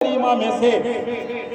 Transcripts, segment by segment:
کریمہ میں سے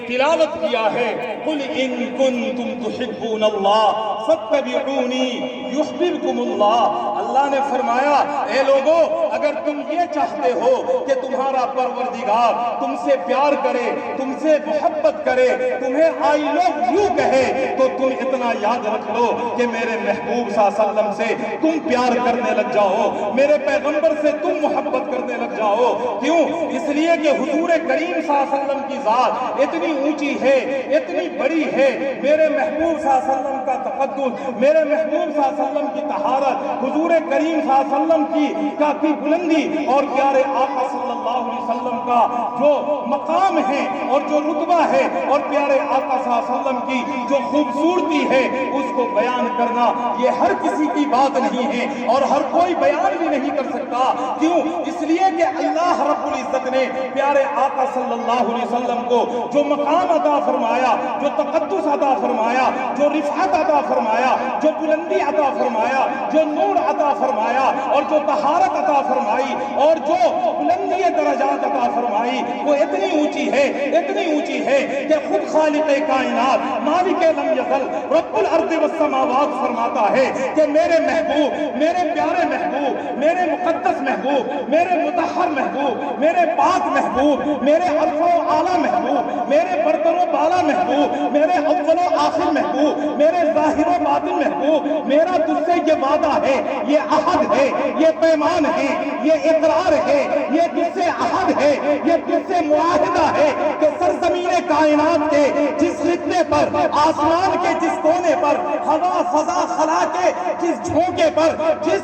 تلاوت کیا ہے قل ان کنتم تحبون اللہ فاتبعونی یحببکم اللہ۔ اللہ نے فرمایا اے لوگو اگر تم یہ چاہتے ہو کہ تمہارا پروردگار تم سے پیار کرے، تم سے محبت کرے، تمہیں آئی لو یو کہے، تو تم اتنا یاد رکھ لو کہ میرے محبوب صلی اللہ علیہ وسلم سے تم پیار کرنے لگ جاؤ، میرے پیغمبر سے تم محبت کرنے لگ جاؤ۔ کیوں؟ اس لیے کہ حضور کریم صلی اللہ علیہ وسلم کی ذات اتنی اونچی ہے، اتنی بڑی ہے، میرے محبوب صلی اللہ علیہ وسلم کا تقدس، میرے محبوب صلی اللہ علیہ وسلم کی طہارت، حضور کریم صلی اللہ علیہ وسلم کی بلندی اور پیارے آقا صلی اللہ علیہ وسلم کا جو مقام ہے اور جو رتبہ ہے اور پیارے آقا صلی اللہ علیہ وسلم کی جو خوبصورتی ہے اس کو بیان کرنا یہ ہر کسی کی بات نہیں ہے اور ہر کوئی بیان بھی نہیں کر سکتا۔ کیوں؟ اس لیے کہ اللہ رب العزت نے پیارے آقا صلی اللہ علیہ وسلم کو جو مقام عطا فرمایا، جو تقدس عطا فرمایا، جو رفعت عطا فرمایا، جو بلندی عطا فرمایا، جو نور عطا فرمایا اور جو طہارت عطا فرمائی اور جو بلندی درجات عطا فرمائی وہ اتنی اونچی ہے، اتنی اونچی ہے کہ خود خالق کائنات مالک لم یزل رب الارض والسماوات فرماتا ہے کہ میرے محبوب، میرے پیارے محبوب، میرے مقدس محبوب، میرے مطہر محبوب، میرے پاک محبوب، میرے ارفع و اعلیٰ محبوب، میرے برتر و بالا محبوب، میرے اول و آخر محبوب، میرے ظاہر و باطن محبوب، میرا تجھ سے یہ وعدہ ہے، یہ عہد ہے، یہ پیمان ہے، یہ اقرار ہے، یہ تجھ سے عہد ہے، یہ تجھ سے معاہدہ ہے کہ سرزمین کائنات کے جس خطے پر، آسمان کے جس کونے پر، ہوا فضا خلا کے جس جھونکے پر، جس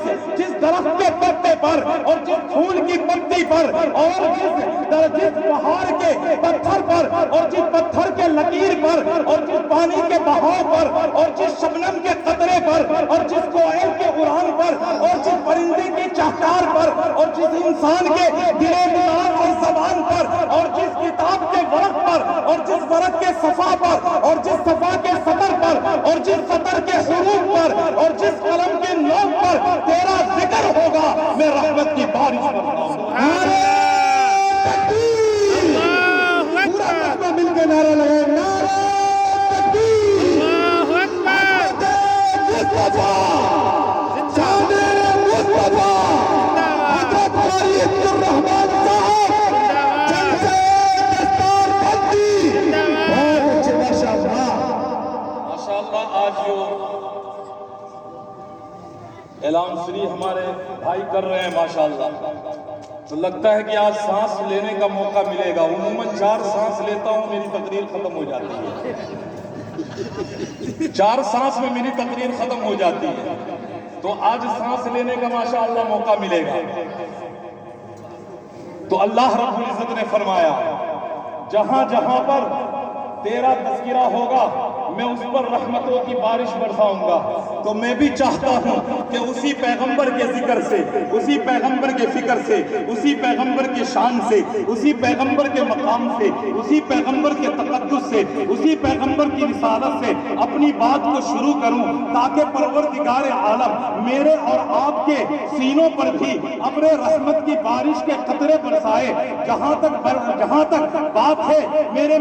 درخت کے پتے پر اور جس پھول کی پتی پر اور جس پہاڑ کے پتھر پر اور جس پتھر کے لکیر پر اور جس پانی کے بہاؤ پر اور جس شبنم کے قطرے پر اور جس کوئل کے اڑان پر اور جس پرندے کی چہچہار پر اور جس انسان کے دل و دماغ اور زبان پر اور جس کتاب کے ورق پر اور جس ورق کے صفحہ پر اور جس صفحہ کے سطر پر اور جس سطر کے حروف پر اور جس قلم کے نوک پر تیرا ذکر ہوگا میں رحمت کی بارش برساؤں۔ مل کے نعرہ لگائے نعرہ تکبیر، محمد مصطفیٰ، شان مصطفیٰ، حضرت خالد الرحمن صاحب، جلسے دستار بندی، بہت اچھے ماشاءاللہ ماشاءاللہ۔ آج جو اعلان سری ہمارے بھائی کر رہے ہیں ماشاءاللہ، تو لگتا ہے کہ آج سانس لینے کا موقع ملے گا۔ عموماً 4 سانس لیتا ہوں میری تقریر ختم ہو جاتی ہے، 4 سانس میں میری تقریر ختم ہو جاتی ہے، تو آج سانس لینے کا ماشاءاللہ موقع ملے گا۔ تو اللہ رب العزت نے فرمایا جہاں جہاں پر تیرا تذکرہ ہوگا میں اس پر رحمتوں کی بارش برساؤں گا۔ تو میں بھی چاہتا ہوں کہ اسی پیغمبر کے ذکر سے، اسی پیغمبر کے فکر سے، اسی پیغمبر کے شان سے، اسی پیغمبر کے مقام سے، اسی پیغمبر کے تقدس سے، اسی پیغمبر کی رسالت سے اپنی بات کو شروع کروں تاکہ پروردگار عالم میرے اور آپ کے سینوں پر بھی ابر رحمت کی بارش کے قطرے برسائے۔ جہاں تک بات ہے میرے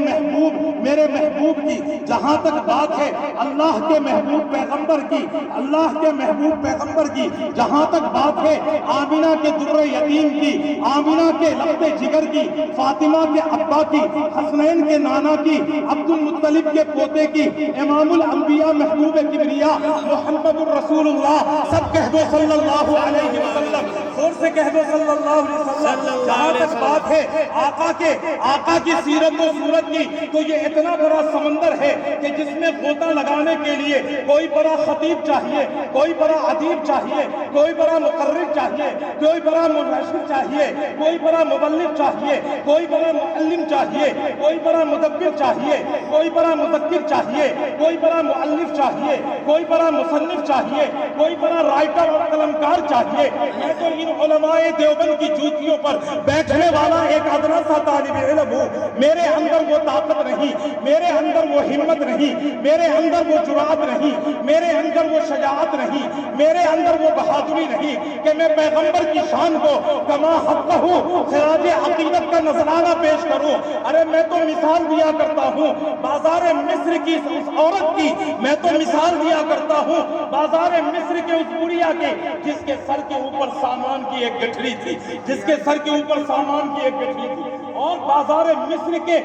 محبوب کی، جہاں تک بات ہے اللہ کے محبوب پیغمبر کی، اللہ کے محبوب پیغمبر کی، جہاں تک بات ہے آمینہ کے در یتیم کی، آمینہ کے لبِ جگر کی، فاطمہ کے ابا کی، حسنین کے نانا کی، عبد المطلب کے پوتے کی، امام الانبیاء محبوب کبریا محمد الرسول اللہ، سب کہہ دو صلی اللہ علیہ وسلم، زور سے کہہ دو صلی اللہ علیہ وسلم۔ جہاں تک بات ہے آقا کی سیرت و صورت کی، تو یہ اتنا بڑا سمندر ہے کہ جس میں غوطہ لگانے کے لیے کوئی بڑا خطیب چاہیے، کوئی بڑا ادیب چاہیے، کوئی بڑا مقرر چاہیے، کوئی بڑا منشر چاہیے، کوئی بڑا مبلغ چاہیے، کوئی بڑا معلم چاہیے، کوئی بڑا مدبر چاہیے، کوئی بڑا مذکر چاہیے، کوئی بڑا مؤلف چاہیے، کوئی بڑا مصنف چاہیے، کوئی بڑا رائٹر اور قلمکار چاہیے۔ میں تو ان علماء دیوبند کی جوتیوں پر بیٹھنے والا ایک ادنا سا طالب علم ہوں، میرے اندر وہ طاقت نہیں، میرے اندر وہ ہمت نہیں، میرے اندر وہ جرأت نہیں، میرے اندر وہ شجاعت نہیں، میرے اندر وہ بہادری نہیں کہ میں پیغمبر کی شان کو کما حق ہوں خراج عقیدت کا نذرانہ پیش کروں۔ ارے میں تو مثال دیا کرتا ہوں بازار مصر کی اس عورت کی، میں تو مثال دیا کرتا ہوں بازار مصر کے اس بڑھیا کے جس کے سر کے اوپر سامان کی ایک گٹھڑی تھی، جس کے سر کے اوپر سامان کی ایک گٹھڑی تھی اور بازار مصر کے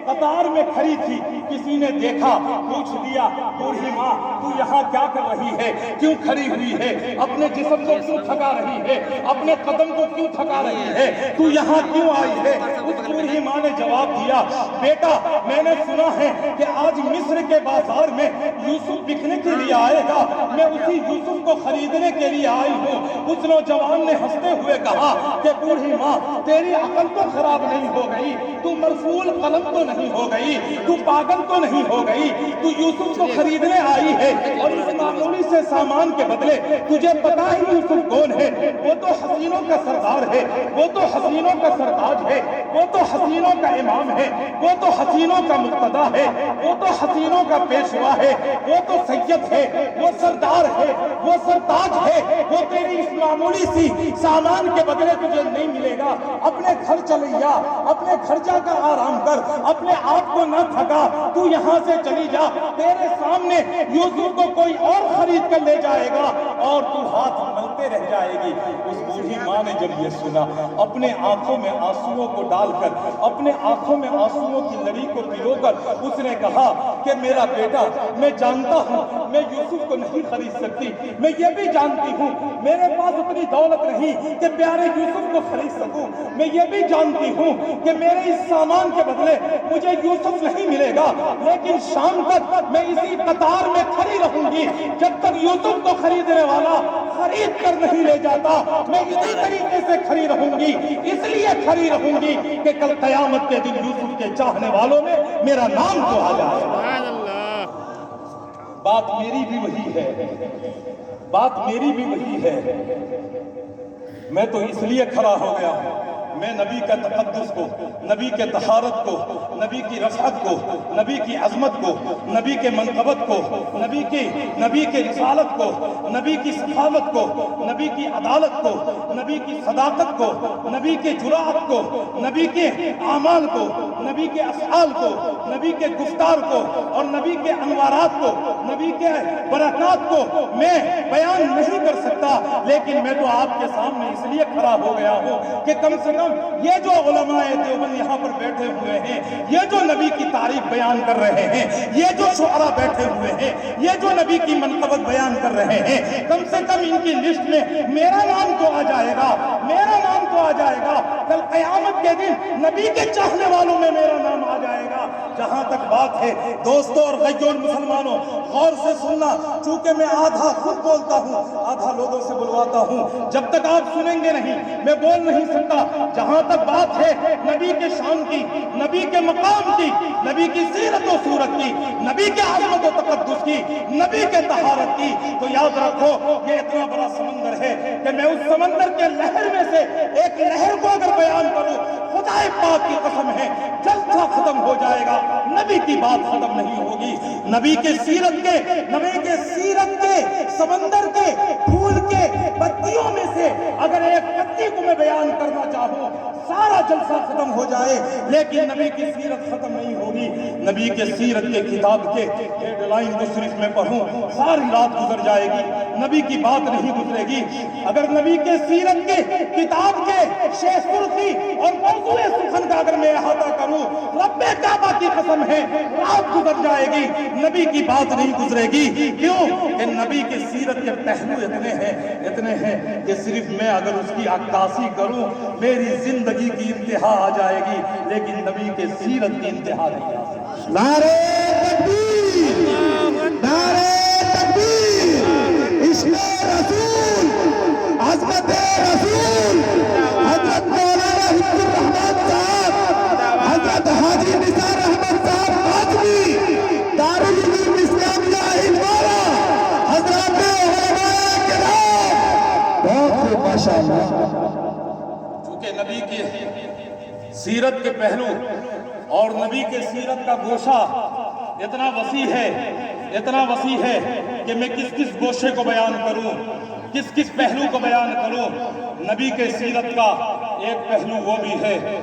قطار میں کھڑی تھی۔ کسی نے دیکھا، پوچھ لیا، بوڑھی ماں تو یہاں کیا کر رہی ہے، کیوں کھڑی ہوئی ہے، اپنے جسم کو کیوں تھکا رہی ہے، اپنے قدم کو کیوں تھکا رہی ہے، تو یہاں کیوں آئی ہے؟ اس بوڑھی ماں نے جواب دیا، بیٹا میں نے سنا ہے کہ آج مصر کے بازار میں یوسف بکنے کے لیے آئے گا، میں اسی یوسف کو خریدنے کے لیے آئی ہوں۔ اس نوجوان نے ہنستے ہوئے کہا کہ بوڑھی ماں تیری عقل تو خراب نہیں ہو گئی، تو مرفوع قلم تو نہیں ہو گئی، تو پاگل تو نہیں ہو گئی، تو یوسف کو خریدنے آئی ہے اور اس معمولی سے سامان کے بدلے تجھے پتا ہی یوسف کون ہے؟ وہ تو حسینوں کا سردار ہے، وہ تو حسینوں کا سرتاج ہے، وہ تو حسینوں کا امام ہے، وہ تو حسینوں کا مقتدا ہے، وہ تو حسینوں کا پیشوا ہے، وہ تو سید ہے، وہ سردار ہے، وہ سرتاج ہے۔ وہ تیری اس معمولی سی سامان کے بدلے تجھے نہیں ملے گا۔ اپنے گھر چلی جا، اپنے گھر جا کر آرام کر، اپنے آپ کو نہ تھکا، تو یہاں سے چلی جا، تیرے سامنے یوسف کو کوئی اور خرید کر لے جائے گا اور تو ہاتھ ملتے رہ جائے گی۔ اس بوڑھی ماں نے جب یہ سنا، اپنے آنکھوں میں آنسوؤں کو ڈال کر، اپنے آنکھوں میں آنسوؤں کی لڑی کو پلو کر اس نے کہا کہ میرا بیٹا، میں جانتا ہوں میں یوسف کو نہیں خرید سکتی، میں یہ بھی جانتی ہوں میرے پاس اتنی دولت نہیں کہ پیارے یوسف کو خرید سکوں، میں یہ بھی جانتی ہوں کہ میرے اس سامان کے بدلے مجھے یوسف نہیں ملے گا، لیکن شام تک میں اسی قطار میں کھڑی رہوں گی جب تک یوسف کو خریدنے والا خرید کر نہیں لے جاتا۔ میں اسی طریقے سے کھڑی رہوں گی، اس لیے کھڑی رہوں گی کہ کل قیامت کے دن یوسف کے چاہنے والوں میں میرا نام تو آ جائے۔ بات میری بھی وہی ہے، بات میری بھی وہی ہے۔ میں تو اس لیے کھڑا ہو گیا ہوں، میں نبی کا تقدس کو، نبی کے طہارت کو، نبی کی رفعت کو، نبی کی عظمت کو، نبی کے منقبت کو، نبی کے رسالت کو، نبی کی سخاوت کو، نبی کی عدالت کو، نبی کی صداقت کو، نبی کے جرأت کو، نبی کے اعمال کو، نبی کے افعال کو، نبی کے گفتار کو اور نبی کے انوارات کو، نبی کے برکات کو میں بیان نہیں کر سکتا، لیکن میں تو آپ کے سامنے اس لیے کھڑا ہو گیا ہوں کہ کم سے کم یہ جو علماء دیوبند یہاں پر بیٹھے ہوئے ہیں، یہ جو نبی کی تعریف بیان کر رہے ہیں، یہ جو شعراء بیٹھے ہوئے ہیں، یہ جو نبی کی منقبت بیان کر رہے ہیں، کم سے کم ان کی لسٹ میں میرا نام تو آ جائے گا، میرا نام تو آ جائے گا، کل قیامت کے دن نبی کے چاہنے والوں میں میرا نام آ جائے گا۔ جہاں تک بات ہے دوستوں اور غیور مسلمانوں، غور سے سننا، چونکہ میں آدھا خود بولتا ہوں، آدھا لوگوں سے بلواتا ہوں، جب تک آپ سنیں گے نہیں میں بول نہیں سکتا۔ جہاں تک بات ہے نبی کے شان کی، نبی کے مقام کی، نبی کی سیرت و صورت کی، نبی کے عظمت و تقدس کی، نبی کے طہارت کی، تو یاد رکھو یہ اتنا بڑا سمندر ہے کہ میں اس سمندر کے لہر میں سے ایک لہر کو اگر بیان کروں، خدا پاک کی قسم ہے جلسہ ختم ہو جائے گا، نبی کی بات ختم نہیں ہوگی۔ نبی کے سیرت کے سمندر کے پھول کے پتیوں میں سے اگر ایک پتی کو میں بیان کرنا چاہوں، سارا جلسہ ختم ہو جائے، لیکن نبی کی سیرت ختم نہیں ہوگی۔ نبی کے سیرت کے کتاب کے ہیڈ لائن کو صرف میں پڑھوں ساری رات گزر جائے گی، نبی کی بات نہیں گزرے گی۔ اگر نبی کے سیرت کے کتاب کے شیخ سرخی اور موضوع سخن کا اگر میں احاطہ کروں، رب کعبہ کی قسم ہے رات گزر جائے گی، نبی کی بات نہیں گزرے گی۔ کیوں کہ نبی کے سیرت کے پہلو اتنے ہیں کہ صرف میں اگر اس کی عکاسی کروں میری زندگی کی انتہا آ جائے گی، لیکن نبی کے سیرت کی انتہا نہیں آ سکتی۔ نعرہ تکبیر، نعرہ تکبیر، عشق رسول، عظمت رسول، حضرت مولانا حفظ الرحمان صاحب، حضرت حاجی نثار احمد صاحب قاسمی، دارالعلوم اسلامیہ ہندوارہ، حضرات علماء کرام، بہت سے ماشاءاللہ۔ چونکہ نبی کی سیرت کے پہلو اور نبی کے سیرت کا گوشہ اتنا وسیع ہے کہ میں کس گوشے کو بیان کروں، کس پہلو کو بیان کروں۔ نبی کے سیرت کا ایک پہلو وہ بھی ہے